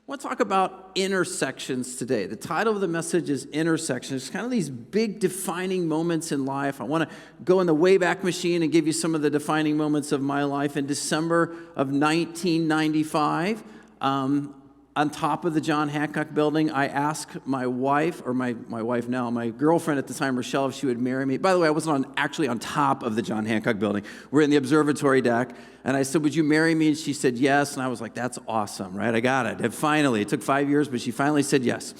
want to talk about intersections today. The title of the message is Intersections. It's kind of these big defining moments in life. I want to go in the Wayback Machine and give you some of the defining moments of my life. In December of 1995, on top of the John Hancock building, I asked my wife, or my wife now, my girlfriend at the time, Rochelle, if she would marry me. By the way, I wasn't actually on top of the John Hancock building. We're in the observatory deck. And I said, would you marry me? And she said yes. And I was like, that's awesome, right? I got it. And finally, it took 5 years, but she finally said yes.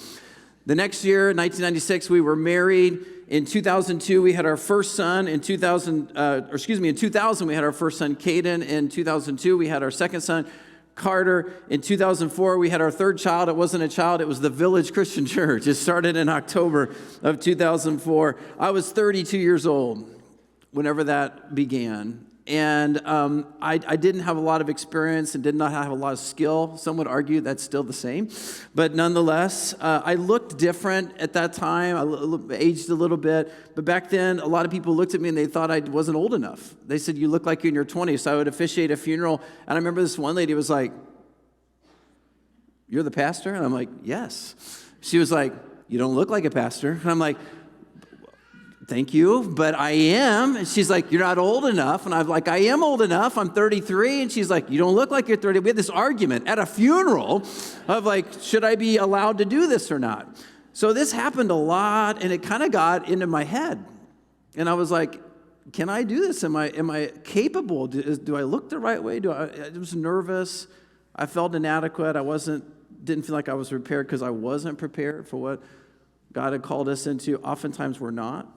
The next year, 1996, we were married. In 2002, we had our first son. In 2000, we had our first son, Caden. In 2002, we had our second son, Carter. In 2004, we had our third child. It wasn't a child, it was the Village Christian Church. It started in October of 2004. I was 32 years old whenever that began. And I didn't have a lot of experience and did not have a lot of skill. Some would argue that's still the same. But nonetheless, I looked different at that time. I aged a little bit. But back then, a lot of people looked at me and they thought I wasn't old enough. They said, you look like you're in your 20s. So I would officiate a funeral. And I remember this one lady was like, you're the pastor? And I'm like, yes. She was like, you don't look like a pastor. And I'm like, thank you, but I am. And she's like, you're not old enough. And I'm like, I am old enough. I'm 33. And she's like, you don't look like you're 30. We had this argument at a funeral of like, should I be allowed to do this or not? So this happened a lot, and it kind of got into my head. And I was like, can I do this? Am I capable? Do I look the right way? I was nervous. I felt inadequate. Didn't feel like I was prepared because I wasn't prepared for what God had called us into. Oftentimes we're not.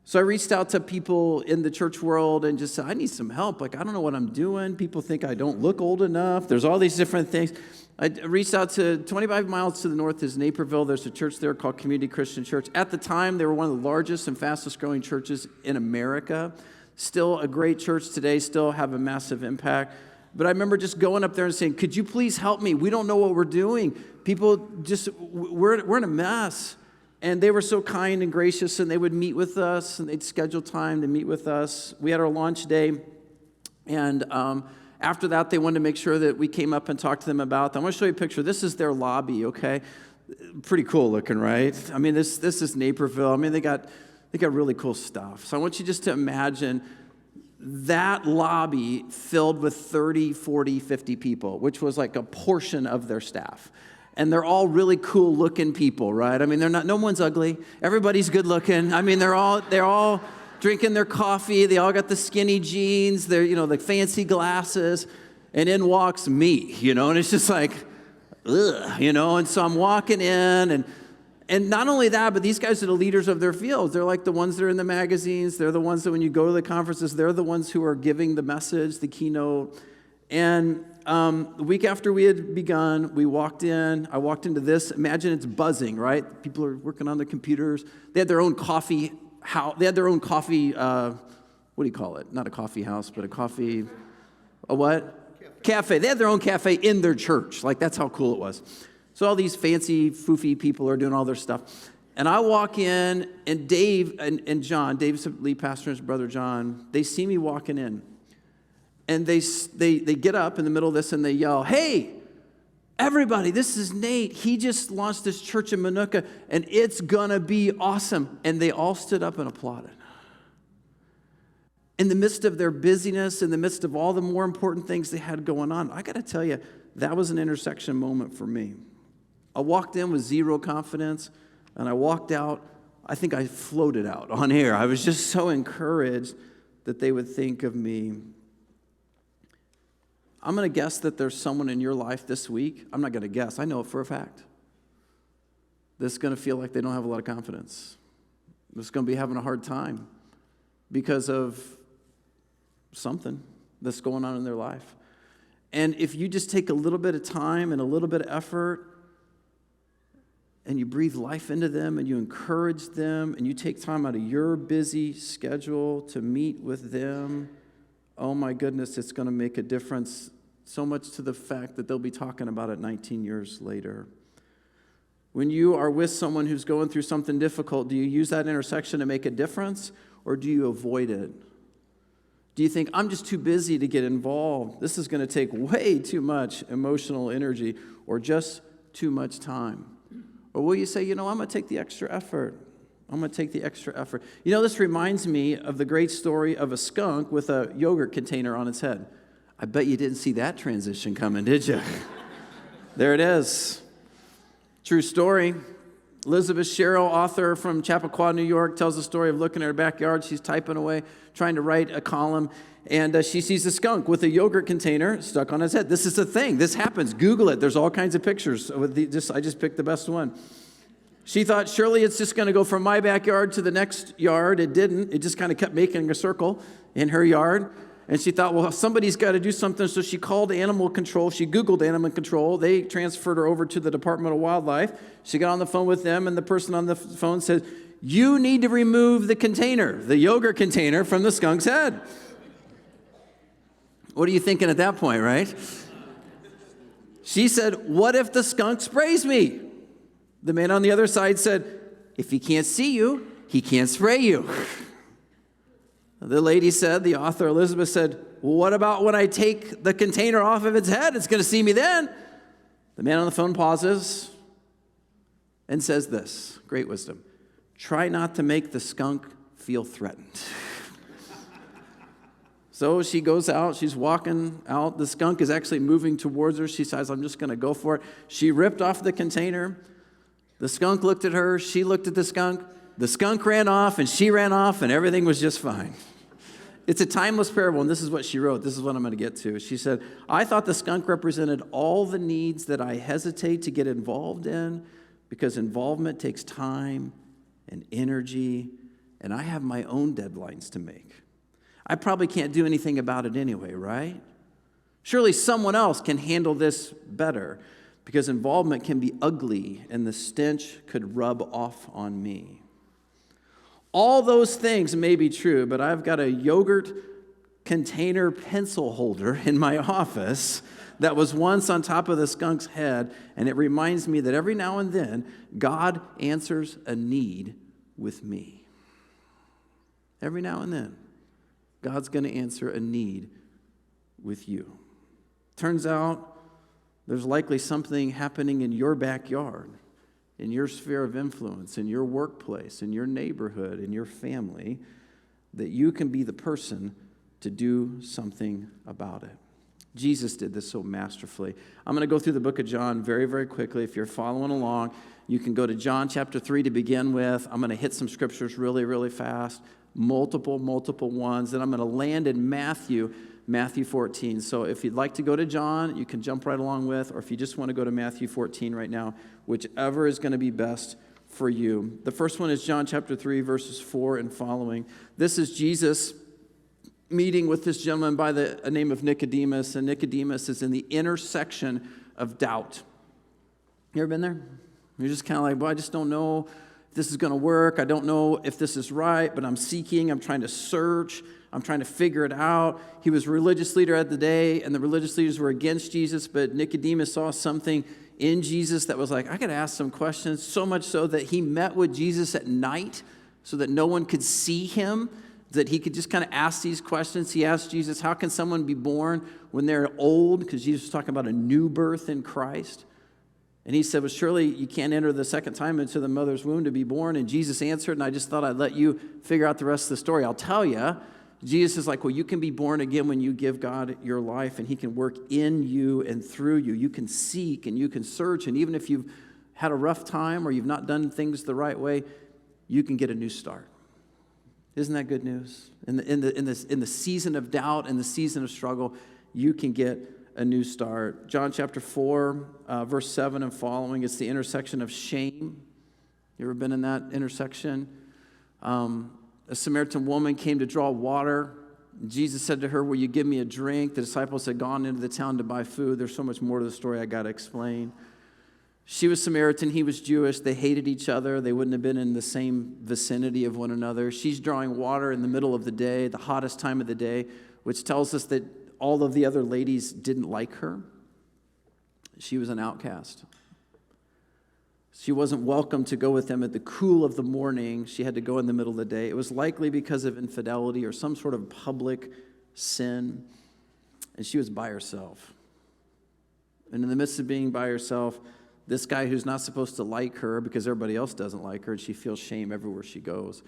So I reached out to people in the church world and just said, I need some help. Like, I don't know what I'm doing. People think I don't look old enough. There's all these different things. I reached out to 25 miles to the north is Naperville. There's a church there called Community Christian Church. At the time, they were one of the largest and fastest growing churches in America. Still a great church today, still have a massive impact. But I remember just going up there and saying, could you please help me? We don't know what we're doing. People we're in a mess. And they were so kind and gracious, and they would meet with us, and they'd schedule time to meet with us. We had our launch day, and after that, they wanted to make sure that we came up and talked to them about them. I want to show you a picture. This is their lobby, okay? Pretty cool looking, right? I mean, this is Naperville. I mean, they got really cool stuff. So I want you just to imagine that lobby filled with 30, 40, 50 people, which was like a portion of their staff. And they're all really cool looking people, right? I mean, no one's ugly. Everybody's good looking. I mean, they're all drinking their coffee. They all got the skinny jeans, the fancy glasses. And in walks me, and it's just like, ugh, and so I'm walking in and not only that, but these guys are the leaders of their fields. They're like the ones that are in the magazines. They're the ones that when you go to the conferences, they're the ones who are giving the message, the keynote. And the week after we had begun, I walked into this. Imagine it's buzzing, right? People are working on their computers. They had their own coffee house. They had their own coffee, what do you call it? Not a coffee house, but a what? Cafe. They had their own cafe in their church. Like, that's how cool it was. So all these fancy, foofy people are doing all their stuff. And I walk in, and Dave and John, Dave's the lead pastor and his brother John, they see me walking in. And they get up in the middle of this and they yell, hey, everybody, this is Nate. He just launched this church in Manuka and it's gonna be awesome. And they all stood up and applauded. In the midst of their busyness, in the midst of all the more important things they had going on, I gotta tell you, that was an intersection moment for me. I walked in with zero confidence and I walked out, I think I floated out on air. I was just so encouraged that they would think of me. I'm going to guess that there's someone in your life this week. I'm not going to guess. I know it for a fact. That's going to feel like they don't have a lot of confidence. That's going to be having a hard time because of something that's going on in their life. And if you just take a little bit of time and a little bit of effort and you breathe life into them and you encourage them and you take time out of your busy schedule to meet with them, oh my goodness, it's going to make a difference, so much to the fact that they'll be talking about it 19 years later. When you are with someone who's going through something difficult, do you use that intersection to make a difference or do you avoid it? Do you think, I'm just too busy to get involved? This is going to take way too much emotional energy or just too much time? Or will you say, I'm going to take the extra effort. I'm going to take the extra effort. This reminds me of the great story of a skunk with a yogurt container on its head. I bet you didn't see that transition coming, did you? There it is. True story. Elizabeth Sherrill, author from Chappaqua, New York, tells the story of looking at her backyard. She's typing away, trying to write a column, and she sees a skunk with a yogurt container stuck on his head. This is a thing. This happens. Google it. There's all kinds of pictures. I just picked the best one. She thought, surely it's just going to go from my backyard to the next yard. It didn't. It just kind of kept making a circle in her yard. And she thought, well, somebody's got to do something. So she called animal control. She Googled animal control. They transferred her over to the Department of Wildlife. She got on the phone with them, and the person on the phone said, you need to remove the container, the yogurt container, from the skunk's head. What are you thinking at that point, right? She said, what if the skunk sprays me? The man on the other side said, if he can't see you, he can't spray you. The lady said, the author Elizabeth said, well, what about when I take the container off of its head? It's going to see me then. The man on the phone pauses and says this, great wisdom. Try not to make the skunk feel threatened. So she goes out, she's walking out. The skunk is actually moving towards her. She says, I'm just going to go for it. She ripped off the container. The skunk looked at her. She looked at the skunk. The skunk ran off, and she ran off, and everything was just fine. It's a timeless parable, and this is what she wrote. This is what I'm going to get to. She said, I thought the skunk represented all the needs that I hesitate to get involved in because involvement takes time and energy, and I have my own deadlines to make. I probably can't do anything about it anyway, right? Surely someone else can handle this better because involvement can be ugly, and the stench could rub off on me. All those things may be true, but I've got a yogurt container pencil holder in my office that was once on top of the skunk's head, and it reminds me that every now and then, God answers a need with me. Every now and then, God's going to answer a need with you. Turns out, there's likely something happening in your backyard, in your sphere of influence, in your workplace, in your neighborhood, in your family, that you can be the person to do something about it. Jesus did this so masterfully. I'm going to go through the book of John very, very quickly. If you're following along, you can go to John chapter 3 to begin with. I'm going to hit some scriptures really, really fast, multiple ones. Then I'm going to land in Matthew 14. So if you'd like to go to John, you can jump right along with, or if you just want to go to Matthew 14 right now, whichever is going to be best for you. The first one is John chapter 3, verses 4 and following. This is Jesus meeting with this gentleman by the name of Nicodemus, and Nicodemus is in the intersection of doubt. You ever been there? You're just kind of like, well, I just don't know if this is going to work. I don't know if this is right, but I'm seeking. I'm trying to search. I'm trying to figure it out. He was a religious leader at the day, and the religious leaders were against Jesus, but Nicodemus saw something in Jesus that was like, I got to ask some questions, so much so that he met with Jesus at night so that no one could see him, that he could just kind of ask these questions. He asked Jesus, how can someone be born when they're old? Because Jesus was talking about a new birth in Christ. And he said, well, surely you can't enter the second time into the mother's womb to be born. And Jesus answered, and I just thought I'd let you figure out the rest of the story. I'll tell you. Jesus is like, well, you can be born again when you give God your life, and he can work in you and through you. You can seek and you can search, and even if you've had a rough time or you've not done things the right way, you can get a new start. Isn't that good news? In the season of doubt, in the season of struggle, you can get a new start. John chapter 4, verse 7 and following, it's the intersection of shame. You ever been in that intersection? A Samaritan woman came to draw water. Jesus said to her, will you give me a drink? The disciples had gone into the town to buy food. There's so much more to the story I got to explain. She was Samaritan, he was Jewish. They hated each other. They wouldn't have been in the same vicinity of one another. She's drawing water in the middle of the day, the hottest time of the day, which tells us that all of the other ladies didn't like her. She was an outcast. She wasn't welcome to go with them at the cool of the morning. She had to go in the middle of the day. It was likely because of infidelity or some sort of public sin, and she was by herself. And in the midst of being by herself, this guy who's not supposed to like her because everybody else doesn't like her, and she feels shame everywhere she goes,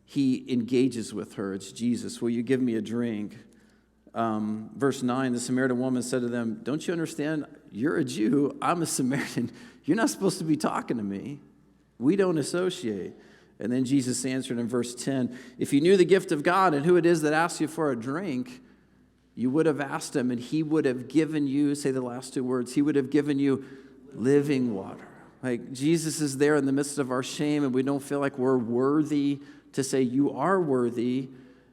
he engages with her. It's Jesus. Will you give me a drink? Verse 9, the Samaritan woman said to them, don't you understand? You're a Jew. I'm a Samaritan. You're not supposed to be talking to me. We don't associate. And then Jesus answered in verse 10, if you knew the gift of God and who it is that asks you for a drink, you would have asked him, and he would have given you, say the last two words, he would have given you living water. Like, Jesus is there in the midst of our shame, and we don't feel like we're worthy to say, you are worthy,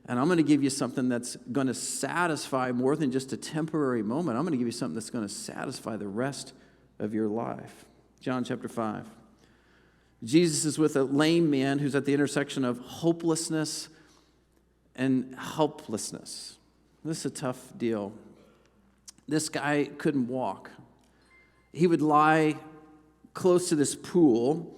and I'm going to give you something that's going to satisfy more than just a temporary moment. I'm going to give you something that's going to satisfy the rest of your life. John chapter 5. Jesus is with a lame man who's at the intersection of hopelessness and helplessness. This is a tough deal. This guy couldn't walk. He would lie close to this pool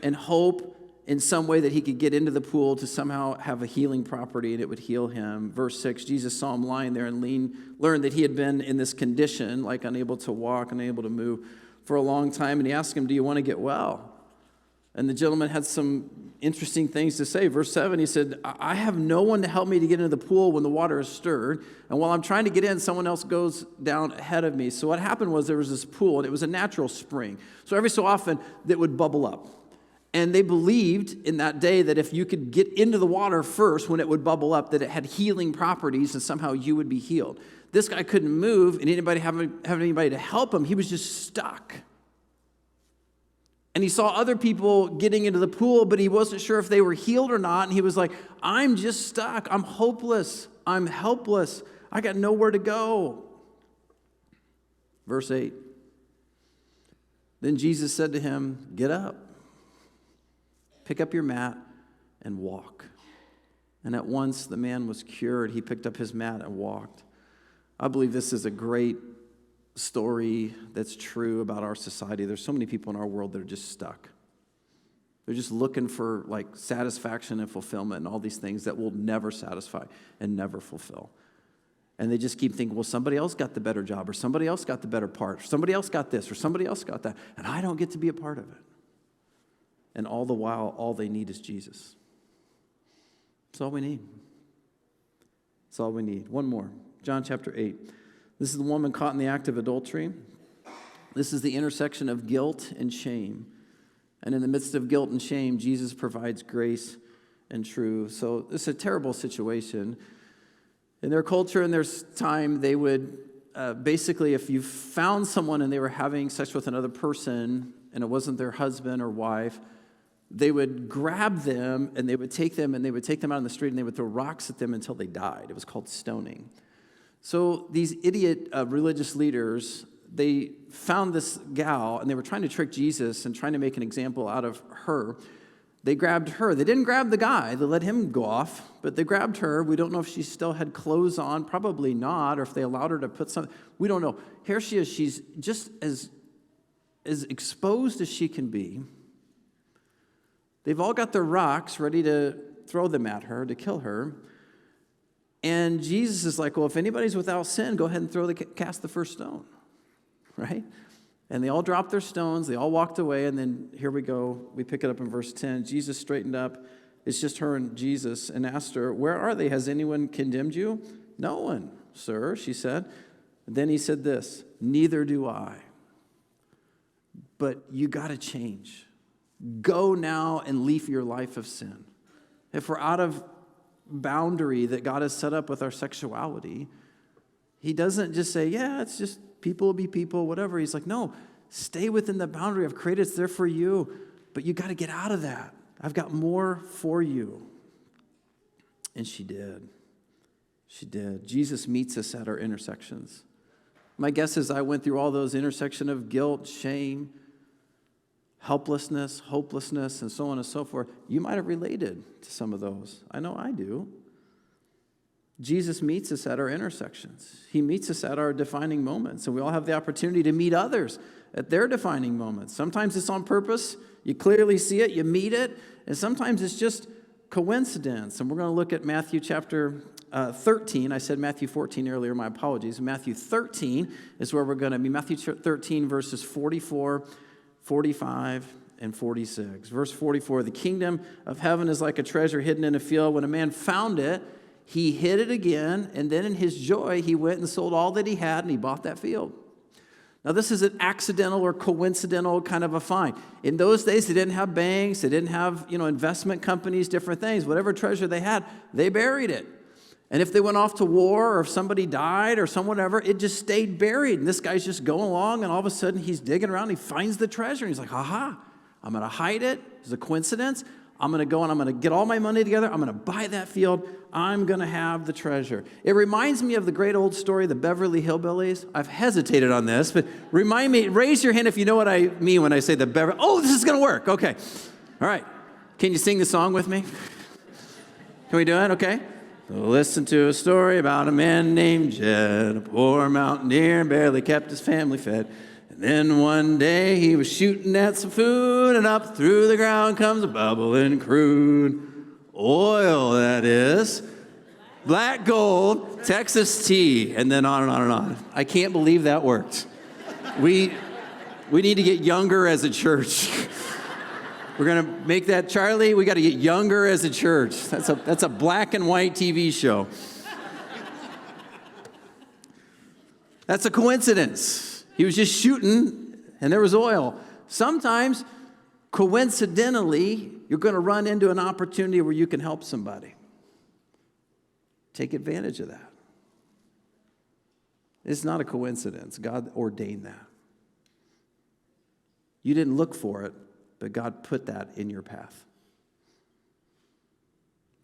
and hope in some way that he could get into the pool to somehow have a healing property and it would heal him. Verse 6, Jesus saw him lying there and learned that he had been in this condition, like unable to walk, unable to move for a long time. And he asked him, do you want to get well? And the gentleman had some interesting things to say. Verse 7, he said, I have no one to help me to get into the pool when the water is stirred. And while I'm trying to get in, someone else goes down ahead of me. So what happened was there was this pool, and it was a natural spring. So every so often, it would bubble up. And they believed in that day that if you could get into the water first when it would bubble up, that it had healing properties and somehow you would be healed. This guy couldn't move, and anybody have anybody to help him. He was just stuck. And he saw other people getting into the pool, but he wasn't sure if they were healed or not. And he was like, I'm just stuck. I'm hopeless. I'm helpless. I got nowhere to go. Verse 8. Then Jesus said to him, get up, pick up your mat, and walk. And at once the man was cured. He picked up his mat and walked. I believe this is a great story that's true about our society. There's so many people in our world that are just stuck. They're just looking for like satisfaction and fulfillment and all these things that will never satisfy and never fulfill. And they just keep thinking, well, somebody else got the better job, or somebody else got the better part, or somebody else got this, or somebody else got that, and I don't get to be a part of it. And all the while, all they need is Jesus. That's all we need. That's all we need. One more. John chapter 8. This is the woman caught in the act of adultery. This is the intersection of guilt and shame. And in the midst of guilt and shame, Jesus provides grace and truth. So it's a terrible situation. In their culture, in their time, they would basically, if you found someone and they were having sex with another person and it wasn't their husband or wife, they would grab them and they would take them out on the street and they would throw rocks at them until they died. It was called stoning. So these idiot religious leaders, they found this gal, and they were trying to trick Jesus and trying to make an example out of her. They grabbed her. They didn't grab the guy. They let him go off, but they grabbed her. We don't know if she still had clothes on. Probably not, or if they allowed her to put something. We don't know. Here she is. She's just as exposed as she can be. They've all got their rocks ready to throw them at her, to kill her. And Jesus is like, well, if anybody's without sin, go ahead and cast the first stone, right? And they all dropped their stones. They all walked away. And then here we go. We pick it up in verse 10. Jesus straightened up. It's just her and Jesus, and asked her, where are they? Has anyone condemned you? No one, sir, she said. Then he said this, neither do I. But you got to change. Go now and leave your life of sin. If we're out of boundary that God has set up with our sexuality, he doesn't just say, yeah, it's just people will be people, whatever. He's like, no, stay within the boundary I've created. It's there for you, but you got to get out of that. I've got more for you. And she did. She did. Jesus meets us at our intersections. My guess is I went through all those intersections of guilt, shame, helplessness, hopelessness, and so on and so forth. You might have related to some of those. I know I do. Jesus meets us at our intersections. He meets us at our defining moments, and we all have the opportunity to meet others at their defining moments. Sometimes it's on purpose. You clearly see it, you meet it, and sometimes it's just coincidence. And we're going to look at Matthew chapter 13. I said Matthew 14 earlier, my apologies. Matthew 13 is where we're going to be. Matthew 13, verses 44, 45, and 46. Verse 44, the kingdom of heaven is like a treasure hidden in a field. When a man found it, he hid it again, and then in his joy, he went and sold all that he had, and he bought that field. Now, this is an accidental or coincidental kind of a find. In those days, they didn't have banks, they didn't have, investment companies, different things. Whatever treasure they had, they buried it. And if they went off to war, or if somebody died, or someone whatever, it just stayed buried. And this guy's just going along, and all of a sudden, he's digging around, he finds the treasure, and he's like, aha, I'm going to hide it. It's a coincidence. I'm going to go and I'm going to get all my money together. I'm going to buy that field. I'm going to have the treasure. It reminds me of the great old story, the Beverly Hillbillies. I've hesitated on this, but raise your hand if you know what I mean when I say the Beverly. Oh, this is going to work. Okay. All right. Can you sing the song with me? Can we do it? Okay. Listen to a story about a man named Jed, a poor mountaineer, barely kept his family fed. And then one day he was shooting at some food, and up through the ground comes a bubbling crude oil, that is. Black gold, Texas tea, and then on and on and on. I can't believe that worked. We need to get younger as a church. We're going to make that, Charlie, we got to get younger as a church. That's a black and white TV show. That's a coincidence. He was just shooting, and there was oil. Sometimes, coincidentally, you're going to run into an opportunity where you can help somebody. Take advantage of that. It's not a coincidence. God ordained that. You didn't look for it, but God put that in your path.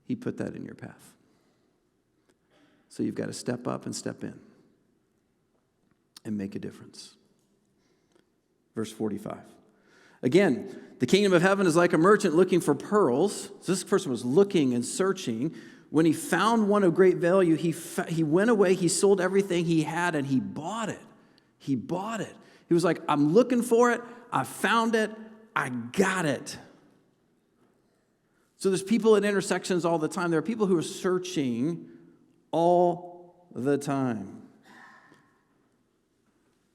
He put that in your path. So you've got to step up and step in and make a difference. Verse 45. Again, the kingdom of heaven is like a merchant looking for pearls. So this person was looking and searching. When he found one of great value, he went away, he sold everything he had, and he bought it. He bought it. He was like, I'm looking for it. I found it. I got it. So there's people at intersections all the time. There are people who are searching all the time.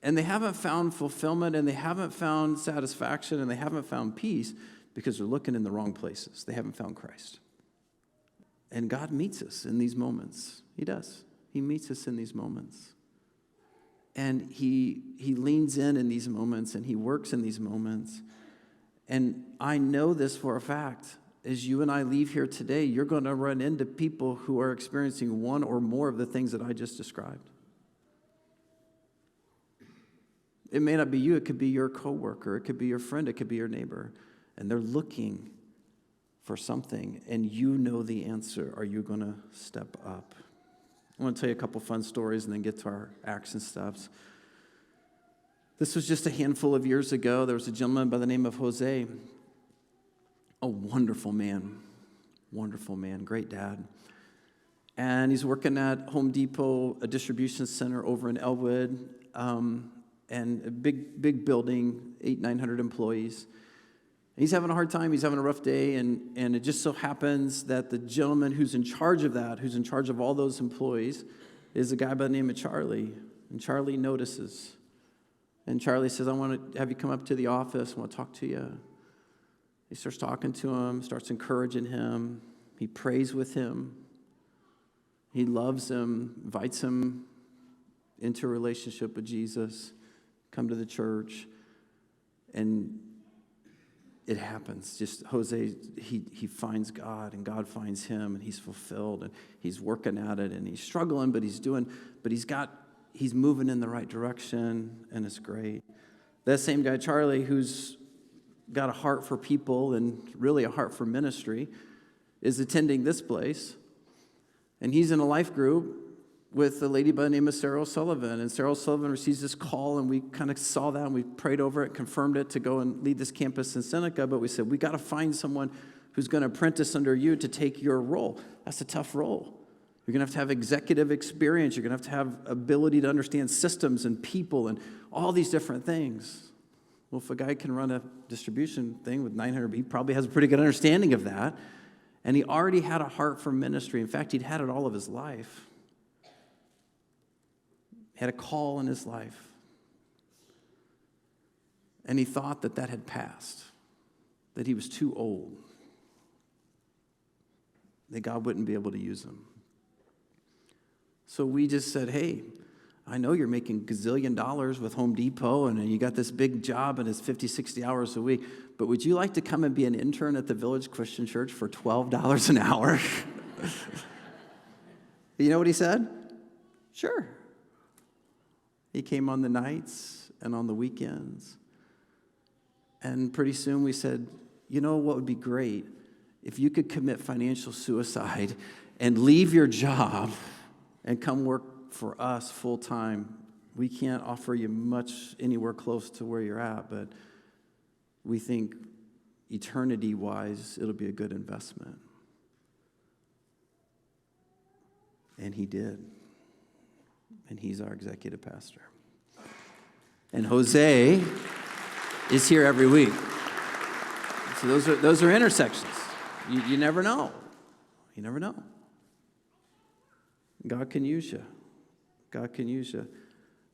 And they haven't found fulfillment, and they haven't found satisfaction, and they haven't found peace because they're looking in the wrong places. They haven't found Christ. And God meets us in these moments. He does. He meets us in these moments. And he leans in these moments, and he works in these moments. And I know this for a fact. As you and I leave here today, you're going to run into people who are experiencing one or more of the things that I just described. It may not be you. It could be your coworker. It could be your friend. It could be your neighbor. And they're looking for something, and you know the answer. Are you going to step up? I want to tell you a couple fun stories and then get to our action steps. This was just a handful of years ago. There was a gentleman by the name of Jose, a wonderful man, great dad. And he's working at Home Depot, a distribution center over in Elwood, and a big building, 900 employees. And he's having a hard time. He's having a rough day, and it just so happens that the gentleman who's in charge of that, who's in charge of all those employees, is a guy by the name of Charlie. And Charlie notices. And Charlie says, I want to have you come up to the office. I want to talk to you. He starts talking to him, starts encouraging him. He prays with him. He loves him, invites him into a relationship with Jesus, come to the church, and it happens. Just Jose, he finds God, and God finds him, and he's fulfilled, and he's working at it, and he's struggling, but he's moving in the right direction, and it's great. That same guy, Charlie, who's got a heart for people and really a heart for ministry, is attending this place, and he's in a life group with a lady by the name of Sarah O'Sullivan. And Sarah O'Sullivan receives this call, and we kind of saw that, and we prayed over it, confirmed it to go and lead this campus in Seneca. But we said, we got to find someone who's going to apprentice under you to take your role. That's a tough role. You're going to have executive experience. You're going to have ability to understand systems and people and all these different things. Well, if a guy can run a distribution thing with 900, he probably has a pretty good understanding of that. And he already had a heart for ministry. In fact, he'd had it all of his life. He had a call in his life. And he thought that that had passed, that he was too old, that God wouldn't be able to use him. So we just said, hey, I know you're making gazillion dollars with Home Depot and you got this big job and it's 50, 60 hours a week, but would you like to come and be an intern at the Village Christian Church for $12 an hour? You know what he said? Sure. He came on the nights and on the weekends. And pretty soon we said, you know what would be great? If you could commit financial suicide and leave your job and come work for us full time. We can't offer you much anywhere close to where you're at, but we think eternity-wise, it'll be a good investment. And he did. And he's our executive pastor. And Jose is here every week. So those are intersections. You never know. You never know. God can use you. God can use you.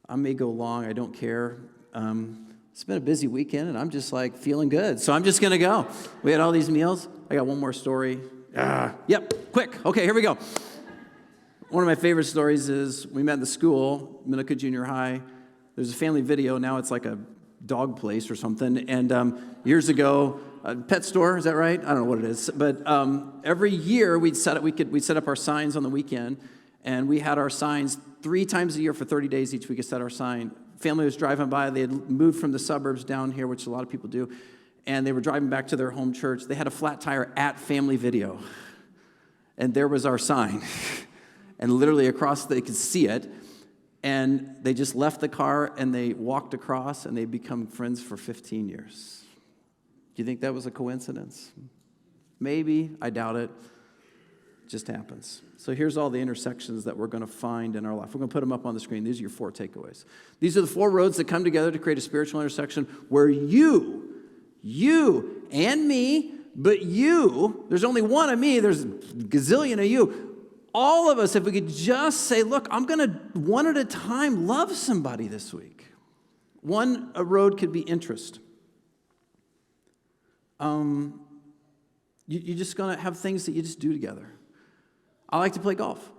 I may go long. I don't care. It's been a busy weekend, and I'm just like feeling good. So I'm just going to go. We had all these meals. I got one more story. Yep, quick. Okay, here we go. One of my favorite stories is we met in the school, Minooka Junior High. There's a family video. Now it's like a dog place or something. And years ago, a pet store, is that right? I don't know what it is. But every year we'd set up our signs on the weekend. And we had our signs 3 times a year for 30 days each. We could set our sign. Family was driving by. They had moved from the suburbs down here, which a lot of people do. And they were driving back to their home church. They had a flat tire at Family Video. And there was our sign. And literally across, they could see it. And they just left the car and they walked across and they become friends for 15 years. Do you think that was a coincidence? Maybe. I doubt it. Just happens. So here's all the intersections that we're going to find in our life. We're going to put them up on the screen. These are your 4 takeaways. These are the 4 roads that come together to create a spiritual intersection where you and me, but you, there's only one of me, there's a gazillion of you. All of us, if we could just say, look, I'm going to, one at a time, love somebody this week. A road could be interest. You're just going to have things that you just do together. I like to play golf.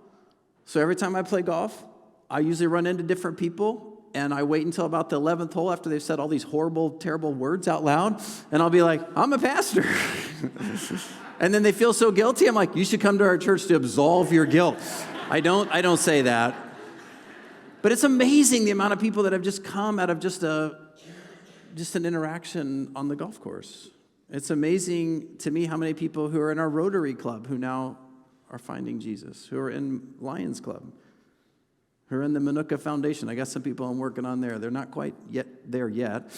So every time I play golf, I usually run into different people, and I wait until about the 11th hole after they've said all these horrible, terrible words out loud, and I'll be like, I'm a pastor. And then they feel so guilty. I'm like, you should come to our church to absolve your guilt. I don't say that. But it's amazing the amount of people that have just come out of just an interaction on the golf course. It's amazing to me how many people who are in our Rotary Club who now are finding Jesus, who are in Lions Club, who are in the Minooka Foundation. I got some people I'm working on there. They're not quite there yet.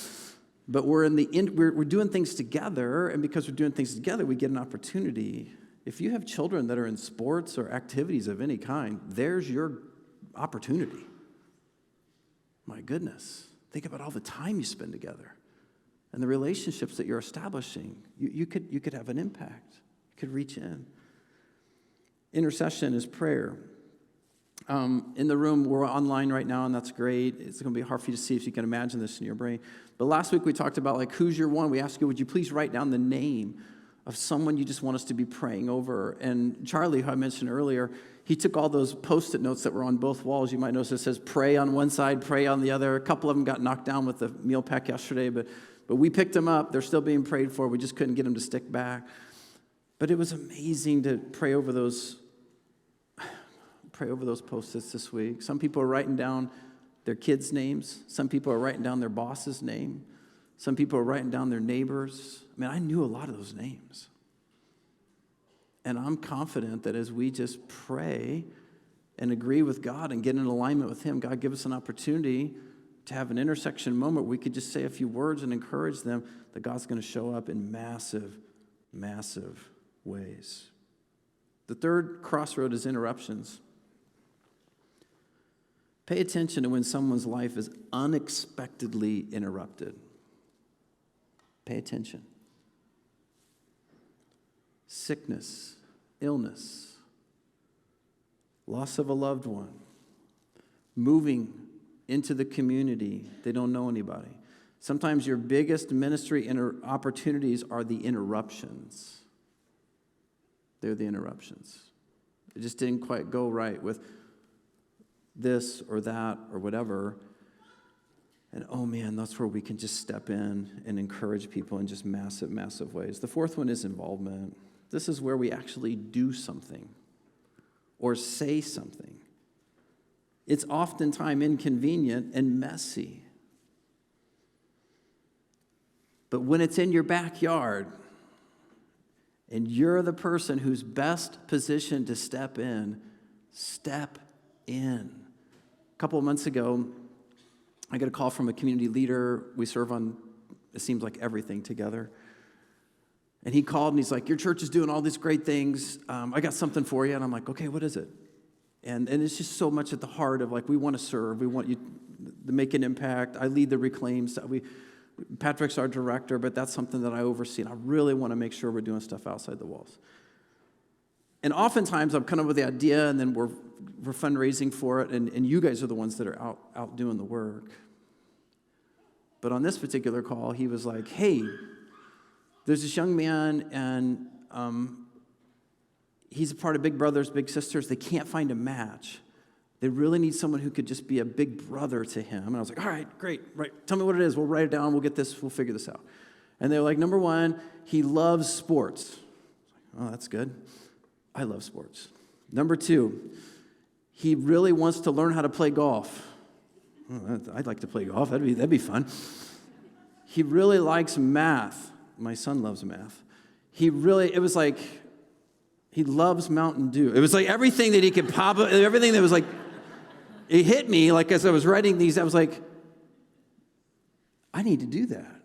But we're doing things together, and because we're doing things together, we get an opportunity. If you have children that are in sports or activities of any kind, there's your opportunity. My goodness. Think about all the time you spend together and the relationships that you're establishing. You could have an impact. You could reach in. Intercession is prayer. In the room, we're online right now, and that's great. It's going to be hard for you to see if you can imagine this in your brain. But last week we talked about, like, who's your one? We asked you, would you please write down the name of someone you just want us to be praying over? And Charlie, who I mentioned earlier, he took all those Post-it notes that were on both walls. You might notice it says pray on one side, pray on the other. A couple of them got knocked down with the meal pack yesterday, but we picked them up. They're still being prayed for. We just couldn't get them to stick back. But it was amazing to pray over those Post-its this week. Some people are writing down their kids' names. Some people are writing down their boss's name. Some people are writing down their neighbors. I mean, I knew a lot of those names. And I'm confident that as we just pray and agree with God and get in alignment with Him, God give us an opportunity to have an intersection moment where we could just say a few words and encourage them that God's going to show up in massive, massive ways. The third crossroad is interruptions. Pay attention to when someone's life is unexpectedly interrupted. Pay attention. Sickness, illness, loss of a loved one, moving into the community, they don't know anybody. Sometimes your biggest ministry opportunities are the interruptions. They're the interruptions. It just didn't quite go right with this or that or whatever. And oh man, that's where we can just step in and encourage people in just massive, massive ways. The fourth one is involvement. This is where we actually do something or say something. It's oftentimes inconvenient and messy. But when it's in your backyard and you're the person who's best positioned to step in, step in. A couple of months ago, I got a call from a community leader. We serve on, it seems like, everything together. And he called and he's like, your church is doing all these great things. I got something for you. And I'm like, okay, what is it? And it's just so much at the heart of like, we want to serve. We want you to make an impact. I lead the reclaims. Patrick's our director, but that's something that I oversee. And I really want to make sure we're doing stuff outside the walls. And oftentimes I'm kind of with the idea and then we're fundraising for it. And you guys are the ones that are out doing the work. But on this particular call, he was like, hey, there's this young man and he's a part of Big Brothers, Big Sisters. They can't find a match. They really need someone who could just be a big brother to him. And I was like, all right, great. Right. Tell me what it is. We'll write it down. We'll get this. We'll figure this out. And they were like, number one, he loves sports. Oh, that's good. I love sports. Number two, he really wants to learn how to play golf. Oh, I'd like to play golf. That'd be fun. He really likes math. My son loves math. It was like, he loves Mountain Dew. It was like everything that he could pop up, everything that was like, it hit me, like as I was writing these, I was like, I need to do that.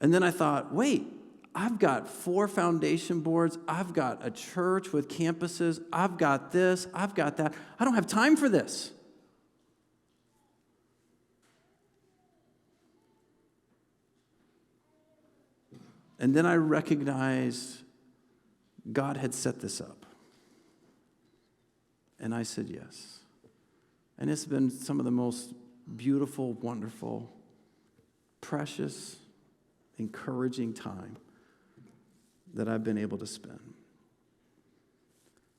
And then I thought, wait, I've got 4 foundation boards. I've got a church with campuses. I've got this. I've got that. I don't have time for this. And then I recognized God had set this up. And I said yes. And it's been some of the most beautiful, wonderful, precious, encouraging time that I've been able to spend.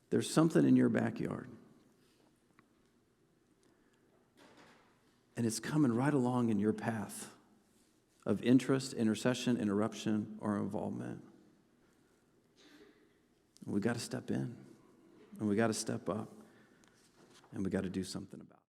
There's something in your backyard. And it's coming right along in your path of interest, intercession, interruption, or involvement. We got to step in, and we got to step up, and we got to do something about it.